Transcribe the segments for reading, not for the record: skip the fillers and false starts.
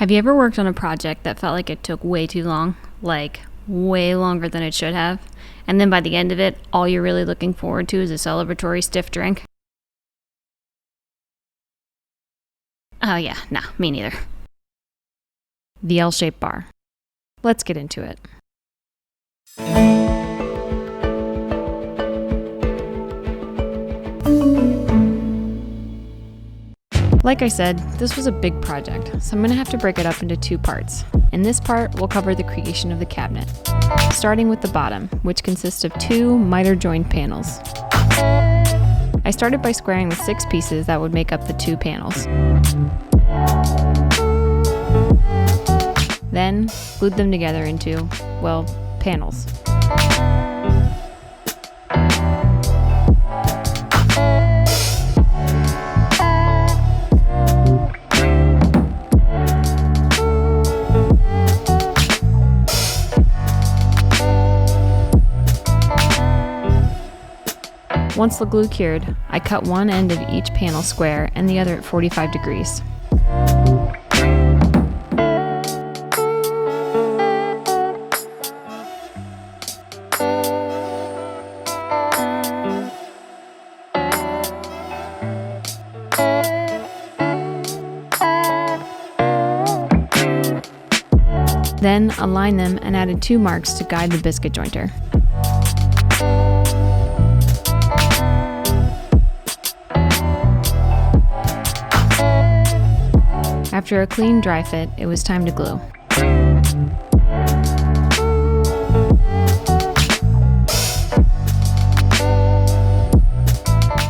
Have you ever worked on a project that felt like it took way too long? Like, way longer than it should have? And then by the end of it, all you're really looking forward to is a celebratory stiff drink? Oh yeah, nah, me neither. The L-shaped bar. Let's get into it. Like I said, this was a big project, so I'm going to have to break it up into two parts. In this part, we'll cover the creation of the cabinet, starting with the bottom, which consists of two miter-joined panels. I started by squaring the 6 pieces that would make up the 2 panels. Then, glued them together into, well, panels. Once the glue cured, I cut one end of each panel square and the other at 45 degrees. Then aligned them and added 2 marks to guide the biscuit jointer. After a clean dry fit, it was time to glue.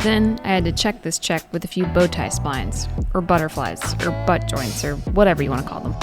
Then I had to check this check with a few bow tie splines, or butterflies, or butt joints, or whatever you want to call them.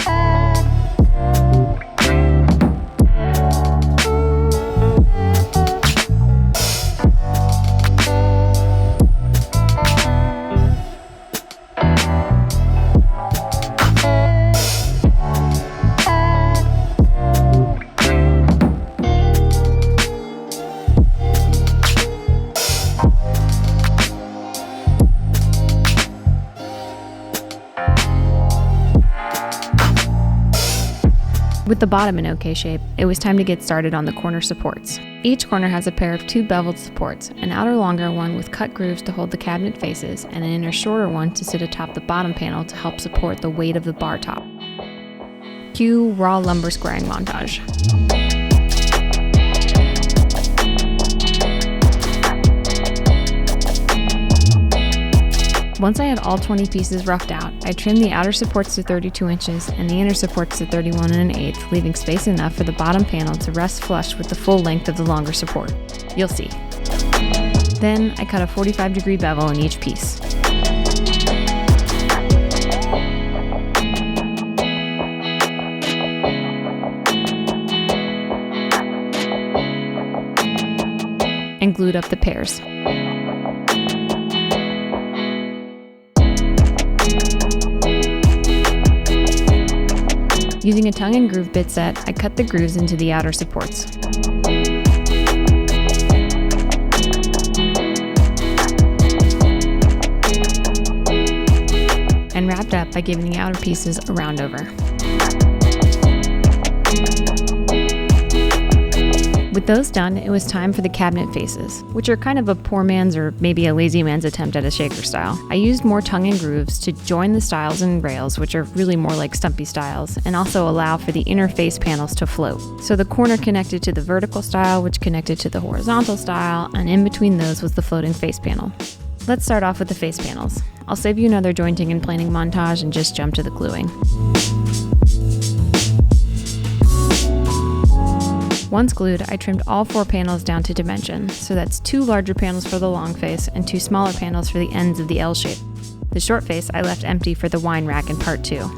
With the bottom in OK shape, it was time to get started on the corner supports. Each corner has a pair of 2 beveled supports, an outer longer one with cut grooves to hold the cabinet faces, and an inner shorter one to sit atop the bottom panel to help support the weight of the bar top. Cue raw lumber squaring montage. Once I had all 20 pieces roughed out, I trimmed the outer supports to 32 inches and the inner supports to 31 1/8, leaving space enough for the bottom panel to rest flush with the full length of the longer support. You'll see. Then I cut a 45-degree bevel in each piece. And glued up the pairs. Using a tongue and groove bit set, I cut the grooves into the outer supports. And wrapped up by giving the outer pieces a round over. With those done, it was time for the cabinet faces, which are kind of a poor man's or maybe a lazy man's attempt at a shaker style. I used more tongue and grooves to join the stiles and rails, which are really more like stumpy stiles, and also allow for the inner face panels to float. So the corner connected to the vertical style, which connected to the horizontal style, and in between those was the floating face panel. Let's start off with the face panels. I'll save you another jointing and planing montage and just jump to the gluing. Once glued, I trimmed all 4 panels down to dimension, so that's 2 larger panels for the long face and 2 smaller panels for the ends of the L shape. The short face I left empty for the wine rack in part 2.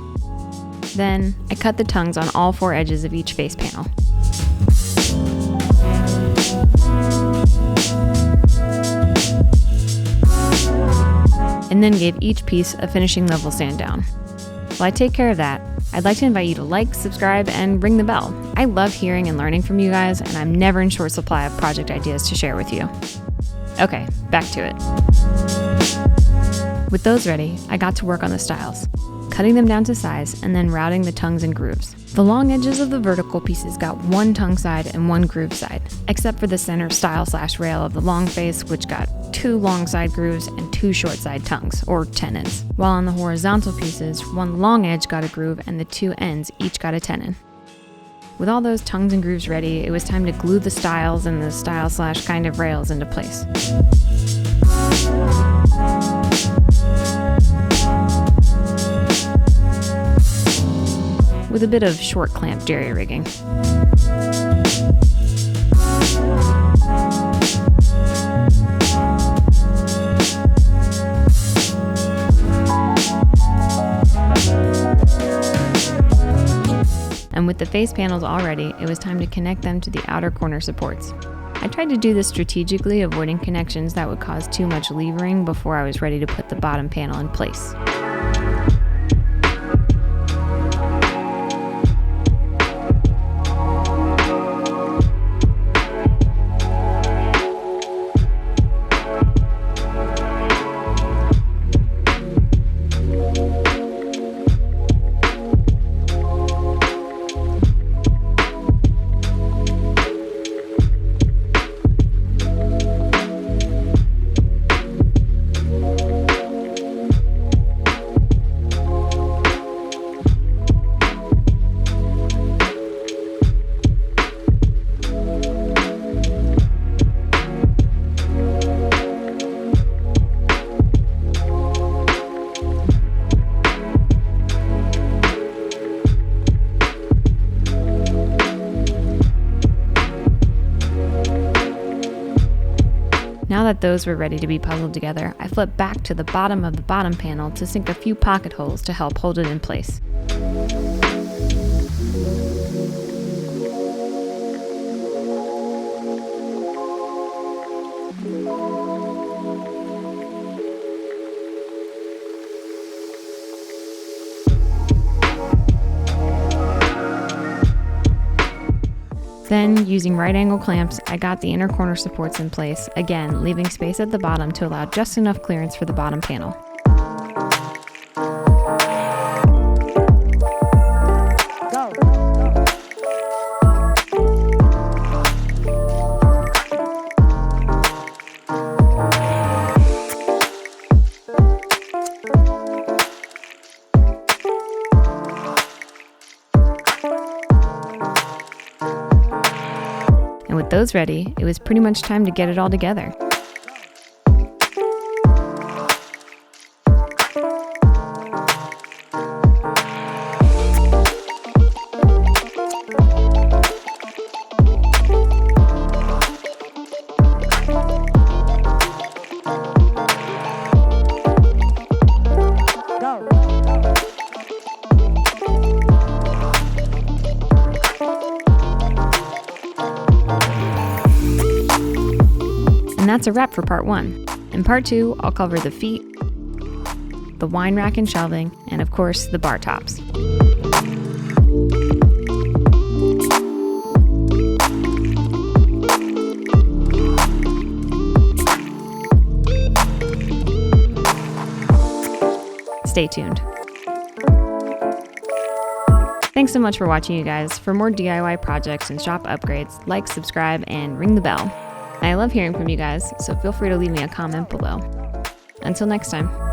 Then, I cut the tongues on all 4 edges of each face panel. And then gave each piece a finishing level sand down. While I take care of that, I'd like to invite you to like, subscribe, and ring the bell. I love hearing and learning from you guys, and I'm never in short supply of project ideas to share with you. Okay, back to it. With those ready, I got to work on the stiles. cutting them down to size, and then routing the tongues and grooves. The long edges of the vertical pieces got one tongue side and one groove side, except for the center style/rail of the long face, which got 2 long side grooves and 2 short side tongues, or tenons. While on the horizontal pieces, one long edge got a groove and the 2 ends each got a tenon. With all those tongues and grooves ready, it was time to glue the styles and the style/kind of rails into place. With a bit of short clamp jerry rigging. And with the face panels all ready, it was time to connect them to the outer corner supports. I tried to do this strategically, avoiding connections that would cause too much levering before I was ready to put the bottom panel in place. Now that those were ready to be puzzled together, I flipped back to the bottom of the bottom panel to sink a few pocket holes to help hold it in place. Then, using right angle clamps, I got the inner corner supports in place, again leaving space at the bottom to allow just enough clearance for the bottom panel. And with those ready, it was pretty much time to get it all together. And that's a wrap for part 1. In part 2, I'll cover the feet, the wine rack and shelving, and of course, the bar tops. Stay tuned. Thanks so much for watching, you guys. For more DIY projects and shop upgrades, like, subscribe, and ring the bell. I love hearing from you guys, so feel free to leave me a comment below. Until next time.